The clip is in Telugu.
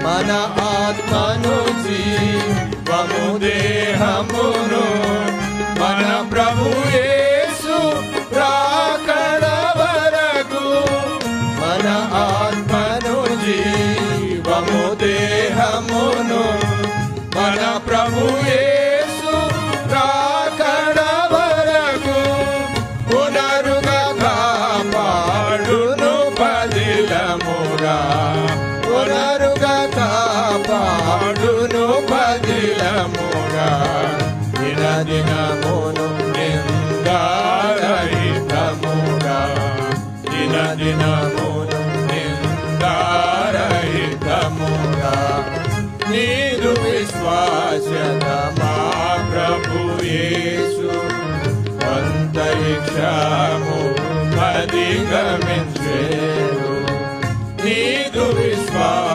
మన ఆత్మను జీవము దేహమును మన ప్రభు యేసు రాకడ వరకు మన ఆత్మను జీవము దేహమును మన ప్రభు యేసు రాకడ వరకు పునరుగా కాపాడును పదిలముగా పునరుగా కాపాడును పదిలముగా దినదినమును నిందారహితముగా దినదినమును నిందారహితముగా నీదు విశ్వాసత మా ప్రభు యేసు అంతరిక్షము అధిగమించేరు నీదు విశ్వాస